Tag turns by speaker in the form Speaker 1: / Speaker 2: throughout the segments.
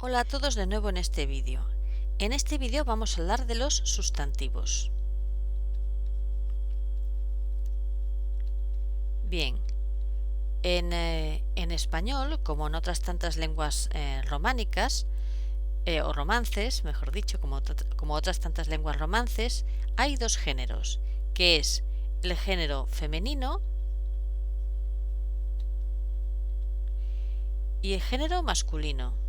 Speaker 1: Hola a todos de nuevo en este vídeo. En este vídeo vamos a hablar de los sustantivos. Bien, en español, como en otras tantas lenguas románicas, o romances, mejor dicho, como otras tantas lenguas romances, hay dos géneros, que es el género femenino y el género masculino.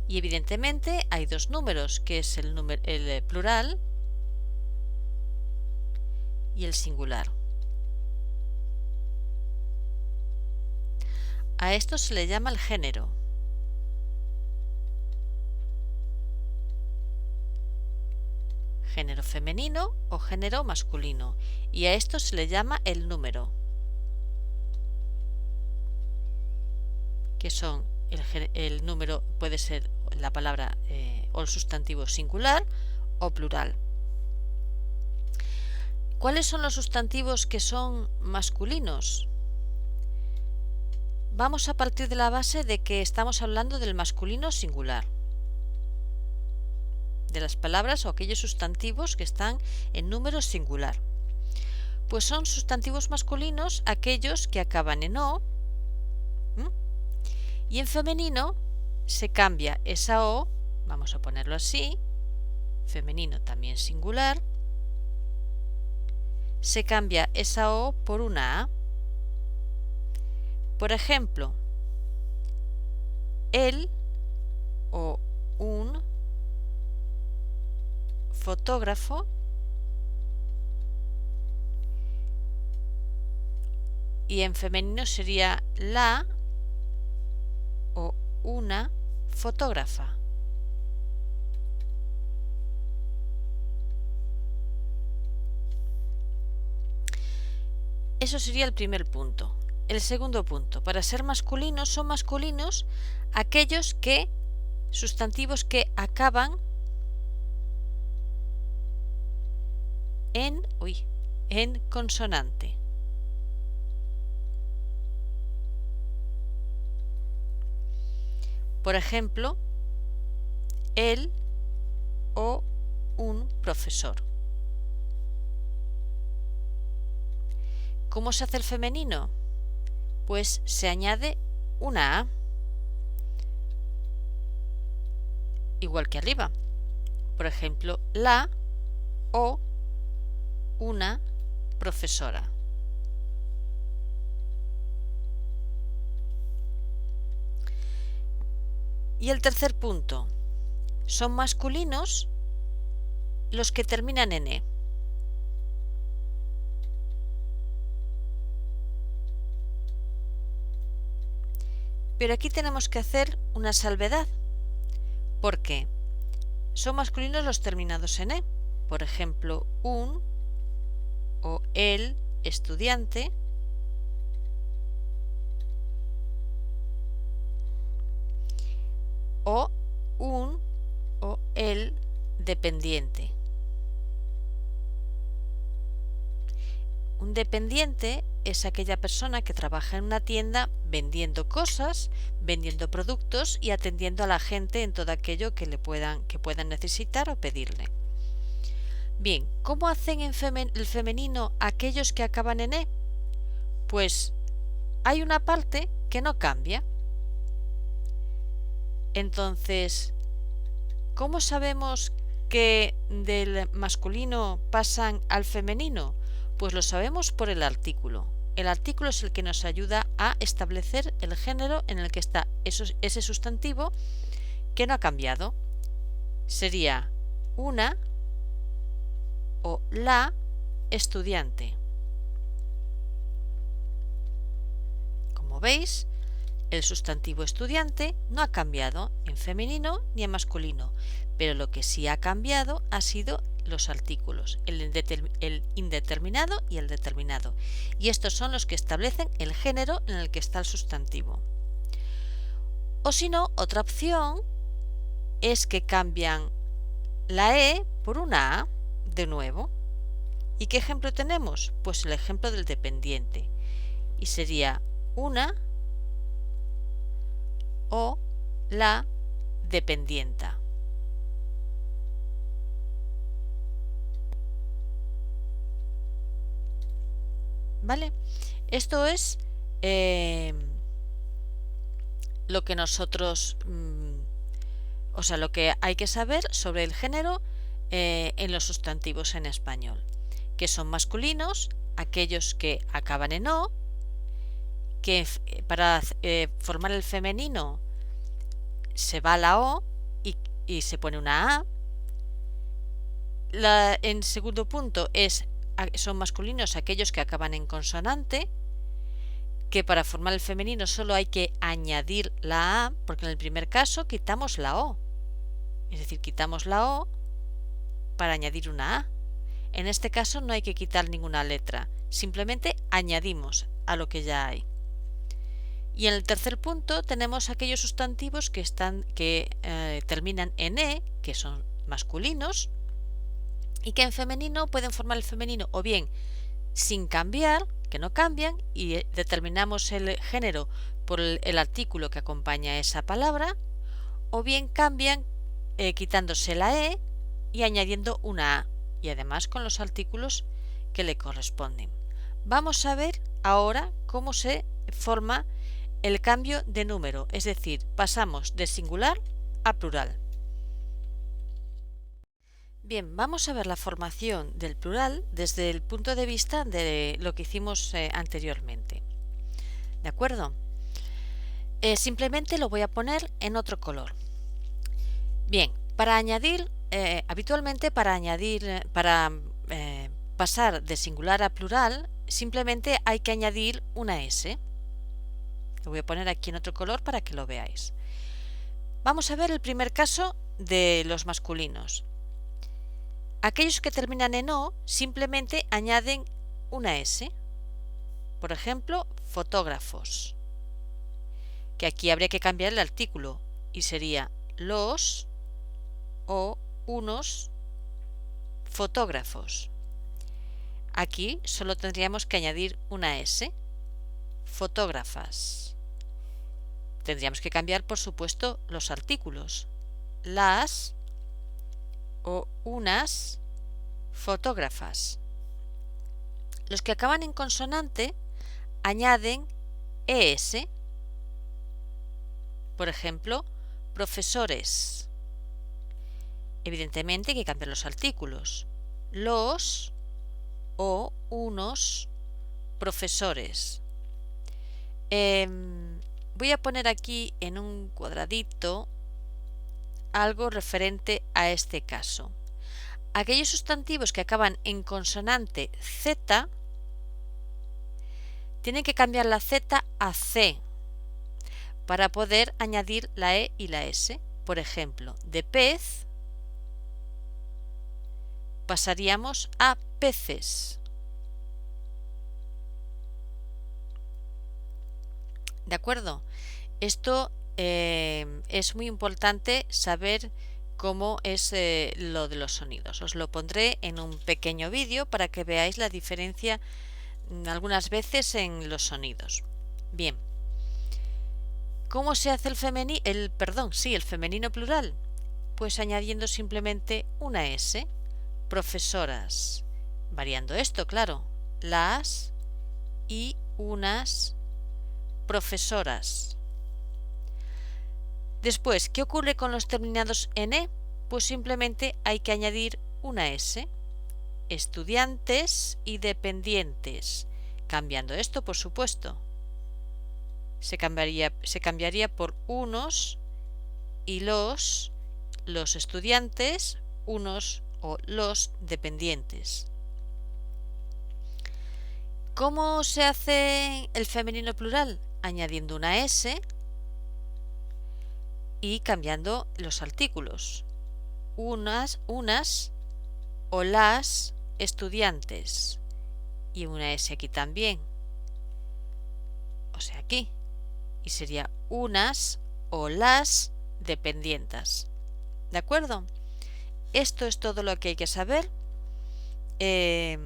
Speaker 1: Y evidentemente hay dos números, que es el plural y el singular. A esto se le llama el género. Género femenino o género masculino. Y a esto se le llama el número, que son el número puede ser la palabra o el sustantivo singular o plural. ¿Cuáles son los sustantivos que son masculinos? Vamos a partir de la base de que estamos hablando del masculino singular, de las palabras o aquellos sustantivos que están en número singular. Pues son sustantivos masculinos aquellos que acaban en O, y en femenino se cambia esa O, vamos a ponerlo así, femenino también singular, se cambia esa O por una A. Por ejemplo, el o un fotógrafo y en femenino sería la o una fotógrafa. Eso sería el primer punto. El segundo punto, para ser masculinos, son masculinos aquellos sustantivos que acaban en consonante. Por ejemplo, el o un profesor. ¿Cómo se hace el femenino? Pues se añade una A, igual que arriba. Por ejemplo, la o una profesora. Y el tercer punto, son masculinos los que terminan en E. Pero aquí tenemos que hacer una salvedad, porque son masculinos los terminados en E. Por ejemplo, un o el estudiante, o un o el dependiente. Un dependiente es aquella persona que trabaja en una tienda vendiendo cosas, vendiendo productos y atendiendo a la gente en todo aquello que puedan necesitar o pedirle. Bien, ¿cómo hacen en el femenino aquellos que acaban en E? Pues hay una parte que no cambia. Entonces, ¿cómo sabemos que del masculino pasan al femenino? Pues lo sabemos por el artículo. El artículo es el que nos ayuda a establecer el género en el que está ese sustantivo que no ha cambiado. Sería una o la estudiante. Como veis, el sustantivo estudiante no ha cambiado en femenino ni en masculino, pero lo que sí ha cambiado ha sido los artículos, el indeterminado y el determinado, y estos son los que establecen el género en el que está el sustantivo. O si no, otra opción es que cambian la E por una A de nuevo. ¿Y qué ejemplo tenemos? Pues el ejemplo del dependiente, y sería una o la dependienta. ¿Vale? Esto es lo que nosotros, o sea, lo que hay que saber sobre el género en los sustantivos en español, que son masculinos aquellos que acaban en o, que para formar el femenino se va la o y se pone una a. En segundo punto son masculinos aquellos que acaban en consonante, que para formar el femenino solo hay que añadir la a, porque en el primer caso quitamos la o, es decir, quitamos la o para añadir una a. En este caso no hay que quitar ninguna letra, simplemente añadimos a lo que ya hay. Y en el tercer punto tenemos aquellos sustantivos que terminan en e, que son masculinos, y que en femenino pueden formar el femenino o bien sin cambiar, que no cambian, y determinamos el género por el artículo que acompaña esa palabra, o bien cambian quitándose la e y añadiendo una a, y además con los artículos que le corresponden. Vamos a ver ahora cómo se forma el cambio de número, es decir, pasamos de singular a plural. Bien, vamos a ver la formación del plural desde el punto de vista de lo que hicimos anteriormente. ¿De acuerdo? Simplemente lo voy a poner en otro color. Bien, para añadir, habitualmente para pasar de singular a plural, simplemente hay que añadir una S. Lo voy a poner aquí en otro color para que lo veáis. Vamos a ver el primer caso de los masculinos. Aquellos que terminan en o simplemente añaden una S. Por ejemplo, fotógrafos, que aquí habría que cambiar el artículo y sería los o unos fotógrafos. Aquí solo tendríamos que añadir una S, fotógrafas. Tendríamos que cambiar, por supuesto, los artículos, las o unas fotógrafas. Los que acaban en consonante añaden ES, por ejemplo, profesores. Evidentemente hay que cambiar los artículos, los o unos profesores. Voy a poner aquí en un cuadradito algo referente a este caso. Aquellos sustantivos que acaban en consonante Z tienen que cambiar la Z a C para poder añadir la E y la S. Por ejemplo, de pez pasaríamos a peces. ¿De acuerdo? Esto es muy importante saber cómo es lo de los sonidos. Os lo pondré en un pequeño vídeo para que veáis la diferencia algunas veces en los sonidos. Bien. ¿Cómo se hace el femenino plural? Pues añadiendo simplemente una S, profesoras. Variando esto, claro, las y unas profesoras. Después, ¿qué ocurre con los terminados en E? Pues simplemente hay que añadir una S, estudiantes y dependientes. Cambiando esto, por supuesto. Se cambiaría por unos y los estudiantes, unos o los dependientes. ¿Cómo se hace el femenino plural? Añadiendo una S y cambiando los artículos. Unas o las estudiantes. Y una S aquí también. O sea, aquí. Y sería unas o las dependientas. ¿De acuerdo? Esto es todo lo que hay que saber de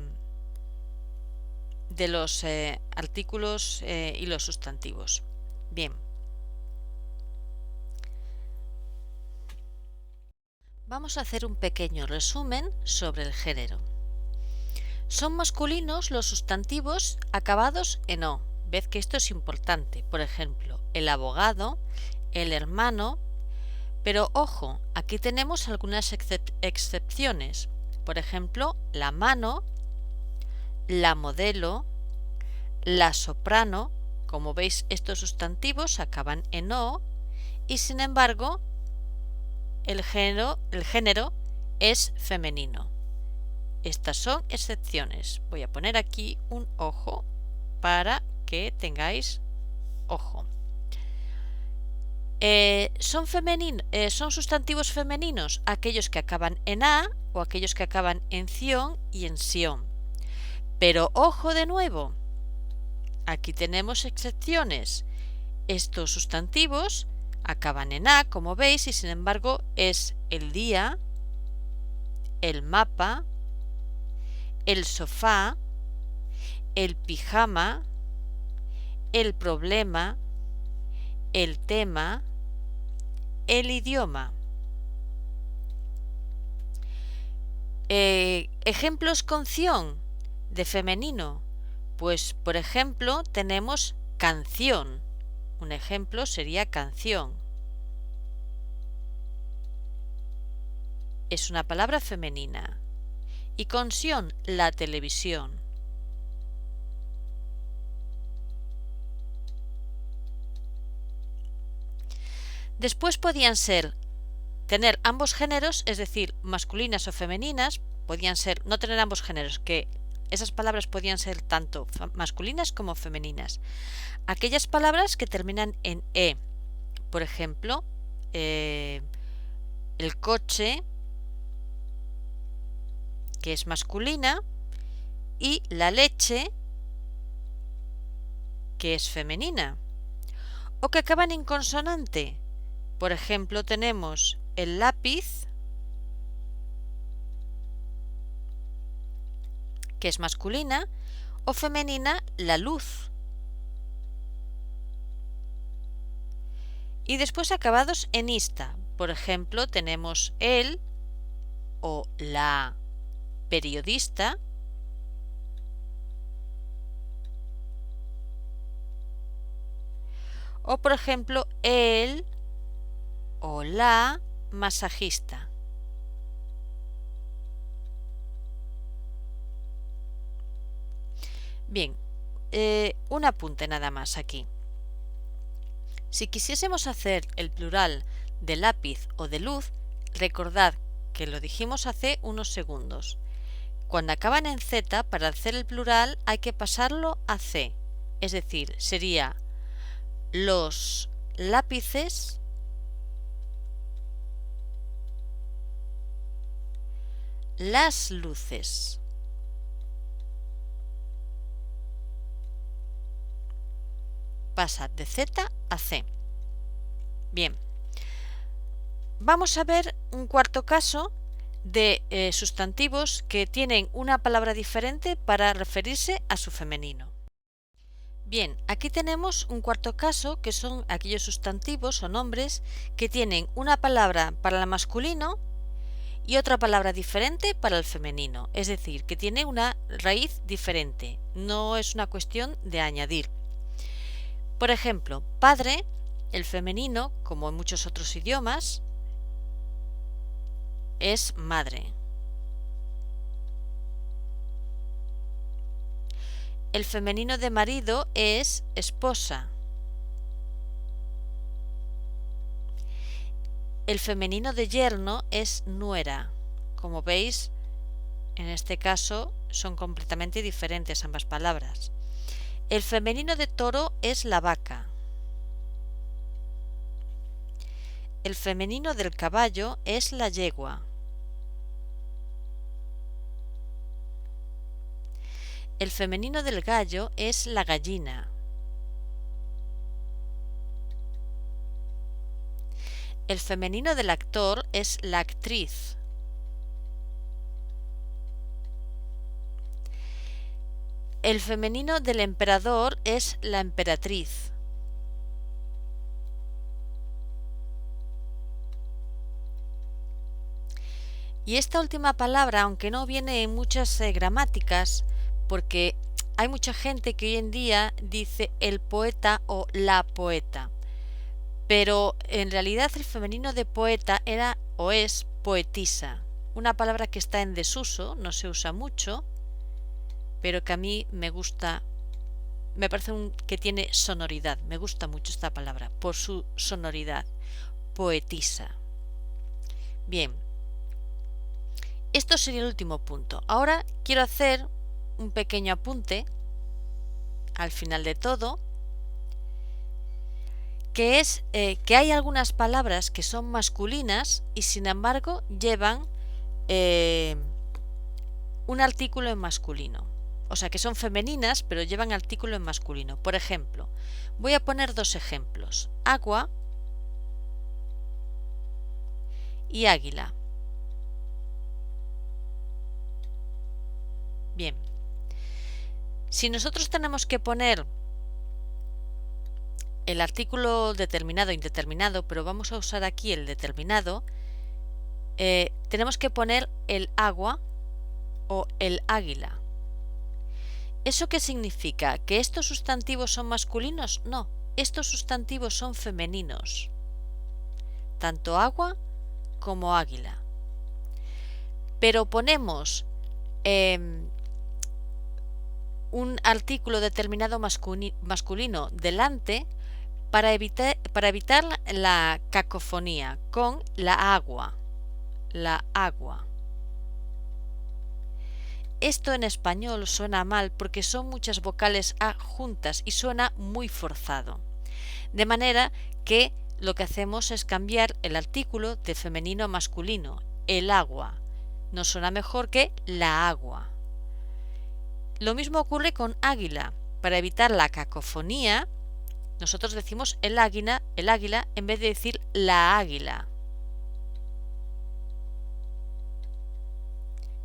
Speaker 1: los artículos y los sustantivos. Bien. Vamos a hacer un pequeño resumen sobre el género. Son masculinos los sustantivos acabados en O. Ved que esto es importante. Por ejemplo, el abogado, el hermano. Pero ojo, aquí tenemos algunas excepciones. Por ejemplo, la mano, la modelo, la soprano. Como veis, estos sustantivos acaban en O y sin embargo el género es femenino. Estas son excepciones. Voy a poner aquí un ojo para que tengáis ojo. Son sustantivos femeninos aquellos que acaban en A o aquellos que acaban en ción y en sión. Pero ojo de nuevo, aquí tenemos excepciones. Estos sustantivos acaban en A, como veis, y sin embargo es el día, el mapa, el sofá, el pijama, el problema, el tema, el idioma. Ejemplos con ción de femenino. Pues, por ejemplo, tenemos canción. Un ejemplo sería canción. Es una palabra femenina. Y con sion, la televisión. Después podían tener ambos géneros, es decir, masculinas o femeninas, no tener ambos géneros, que esas palabras podían ser tanto masculinas como femeninas. Aquellas palabras que terminan en E, por ejemplo, el coche, que es masculina, y la leche, que es femenina. O que acaban en consonante. Por ejemplo, tenemos el lápiz, que es masculina, o femenina, la luz. Y después acabados en ista. Por ejemplo, tenemos el o la periodista, o por ejemplo, el o la masajista. Bien, un apunte nada más aquí. Si quisiésemos hacer el plural de lápiz o de luz, recordad que lo dijimos hace unos segundos. Cuando acaban en Z, para hacer el plural hay que pasarlo a C. Es decir, sería los lápices, las luces. Pasa de Z a C. Bien. Vamos a ver un cuarto caso de sustantivos que tienen una palabra diferente para referirse a su femenino. Bien, aquí tenemos un cuarto caso que son aquellos sustantivos o nombres que tienen una palabra para el masculino y otra palabra diferente para el femenino, es decir, que tiene una raíz diferente, no es una cuestión de añadir. Por ejemplo, padre, el femenino, como en muchos otros idiomas, es madre. El femenino de marido es esposa. El femenino de yerno es nuera. Como veis, en este caso son completamente diferentes ambas palabras. El femenino de toro es la vaca. El femenino del caballo es la yegua. El femenino del gallo es la gallina. El femenino del actor es la actriz. El femenino del emperador es la emperatriz. Y esta última palabra, aunque no viene en muchas gramáticas, porque hay mucha gente que hoy en día dice el poeta o la poeta, pero en realidad el femenino de poeta era o es poetisa, una palabra que está en desuso, no se usa mucho, pero que a mí me gusta, me parece que tiene sonoridad, me gusta mucho esta palabra por su sonoridad, poetisa. Bien, esto sería el último punto. Ahora quiero hacer un pequeño apunte al final de todo, que es que hay algunas palabras que son masculinas y sin embargo llevan un artículo en masculino. O sea, que son femeninas pero llevan artículo en masculino. Por ejemplo, voy a poner dos ejemplos: agua y águila. Bien, si nosotros tenemos que poner el artículo determinado e indeterminado, pero vamos a usar aquí el determinado, tenemos que poner el agua o el águila. ¿Eso qué significa? ¿Que estos sustantivos son masculinos? No, estos sustantivos son femeninos, tanto agua como águila. Pero ponemos un artículo determinado masculino delante para evitar la cacofonía con la agua. La agua. Esto en español suena mal porque son muchas vocales A juntas y suena muy forzado. De manera que lo que hacemos es cambiar el artículo de femenino a masculino. El agua. Nos suena mejor que la agua. Lo mismo ocurre con águila. Para evitar la cacofonía, nosotros decimos el águila en vez de decir la águila.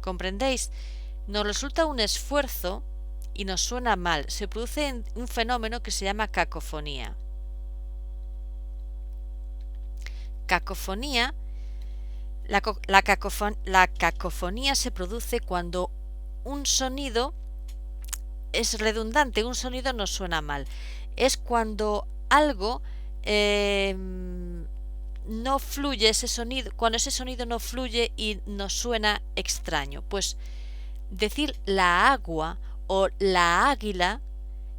Speaker 1: ¿Comprendéis? Nos resulta un esfuerzo y nos suena mal. Se produce un fenómeno que se llama cacofonía. Cacofonía. La cacofonía se produce cuando un sonido es redundante, un sonido nos suena mal. Es cuando algo no fluye, ese sonido, cuando ese sonido no fluye y nos suena extraño. Pues decir la agua o la águila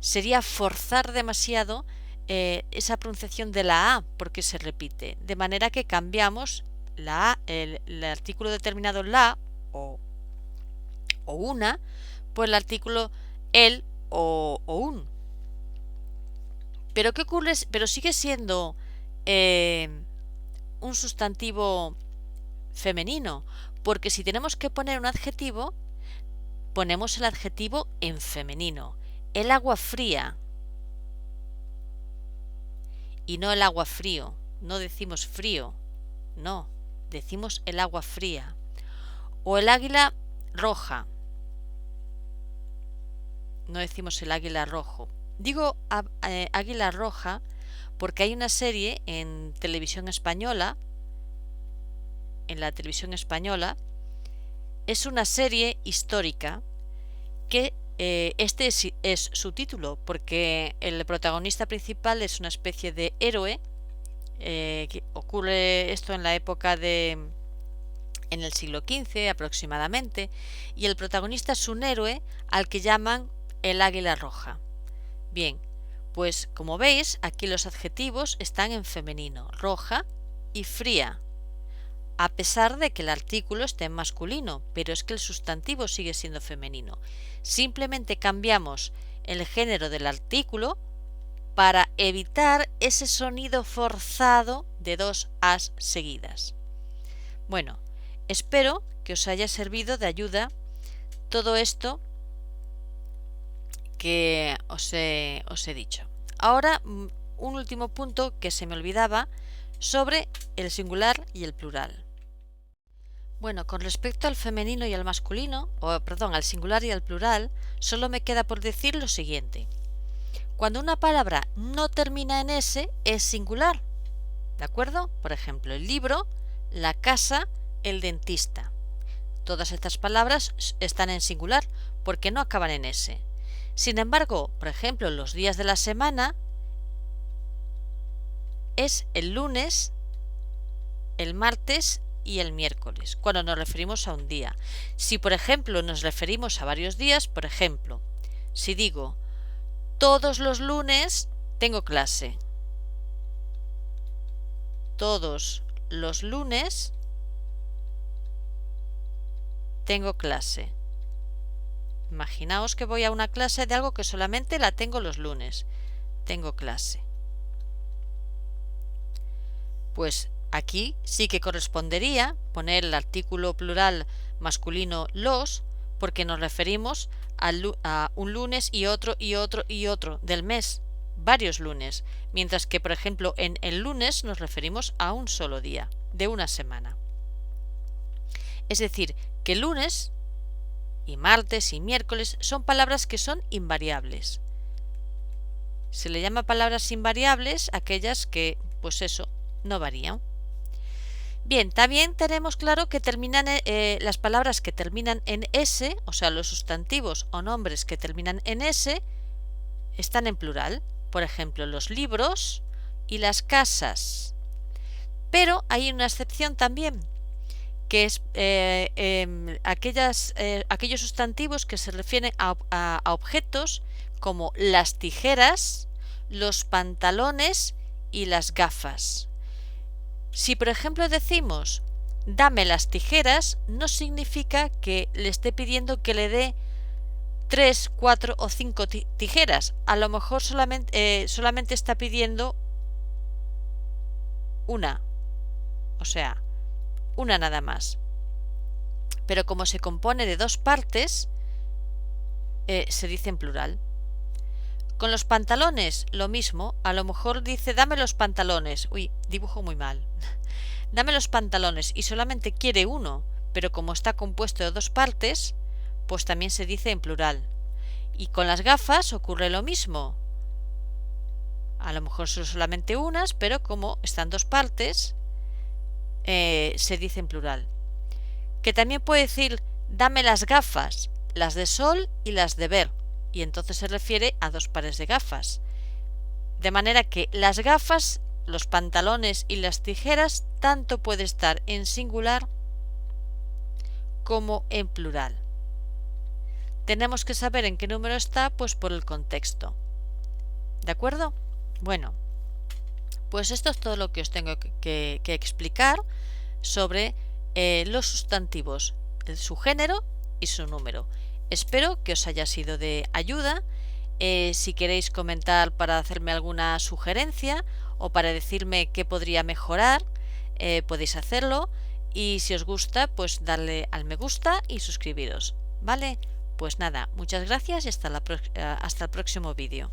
Speaker 1: sería forzar demasiado esa pronunciación de la A porque se repite, de manera que cambiamos el artículo determinado la o una por el artículo el o un. Pero ¿qué ocurre? Pero sigue siendo un sustantivo femenino, porque si tenemos que poner un adjetivo, ponemos el adjetivo en femenino. El agua fría y no el agua frío. No decimos frío, no, decimos el agua fría. O el águila roja. No decimos el águila rojo. Digo águila roja porque hay una serie en televisión española, en la televisión española, es una serie histórica que este es su título, porque el protagonista principal es una especie de héroe, que ocurre esto en la época en el siglo XV aproximadamente, y el protagonista es un héroe al que llaman el águila roja. Bien, pues como veis, aquí los adjetivos están en femenino, roja y fría, a pesar de que el artículo esté en masculino, pero es que el sustantivo sigue siendo femenino. Simplemente cambiamos el género del artículo para evitar ese sonido forzado de dos as seguidas. Bueno, espero que os haya servido de ayuda todo esto que os he dicho. Ahora, un último punto que se me olvidaba sobre el singular y el plural. Bueno, con respecto al femenino y al masculino, al singular y al plural, solo me queda por decir lo siguiente. Cuando una palabra no termina en S, es singular. ¿De acuerdo? Por ejemplo, el libro, la casa, el dentista. Todas estas palabras están en singular porque no acaban en S. Sin embargo, por ejemplo, los días de la semana es el lunes, el martes y el miércoles, cuando nos referimos a un día. Si, por ejemplo, nos referimos a varios días, por ejemplo, si digo todos los lunes tengo clase, todos los lunes tengo clase. Imaginaos que voy a una clase de algo que solamente la tengo los lunes. Tengo clase. Pues aquí sí que correspondería poner el artículo plural masculino los, porque nos referimos a un lunes y otro y otro y otro del mes, varios lunes, mientras que, por ejemplo, en el lunes nos referimos a un solo día de una semana. Es decir, que lunes y martes y miércoles son palabras que son invariables. Se le llama palabras invariables a aquellas que, pues eso, no varían. Bien, también tenemos claro que terminan las palabras que terminan en S, o sea, los sustantivos o nombres que terminan en S, están en plural. Por ejemplo, los libros y las casas. Pero hay una excepción también, que es aquellos sustantivos que se refieren a objetos como las tijeras, los pantalones y las gafas. Si, por ejemplo, decimos dame las tijeras, no significa que le esté pidiendo que le dé 3, 4 o 5 tijeras. A lo mejor solamente está pidiendo una, o sea, una nada más. Pero como se compone de dos partes, se dice en plural. Con los pantalones, lo mismo. A lo mejor dice dame los pantalones. Uy, dibujo muy mal. Dame los pantalones y solamente quiere uno, pero como está compuesto de dos partes, pues también se dice en plural. Y con las gafas ocurre lo mismo. A lo mejor son solamente unas, pero como están dos partes, se dice en plural. Que también puede decir dame las gafas, las de sol y las de ver, y entonces se refiere a dos pares de gafas. De manera que las gafas, los pantalones y las tijeras tanto puede estar en singular como en plural. Tenemos que saber en qué número está, pues por el contexto. ¿De acuerdo? Bueno, pues esto es todo lo que os tengo que explicar sobre los sustantivos, su género y su número. Espero que os haya sido de ayuda. Si queréis comentar para hacerme alguna sugerencia o para decirme qué podría mejorar, podéis hacerlo. Y si os gusta, pues darle al me gusta y suscribiros. ¿Vale? Pues nada, muchas gracias y hasta el próximo vídeo.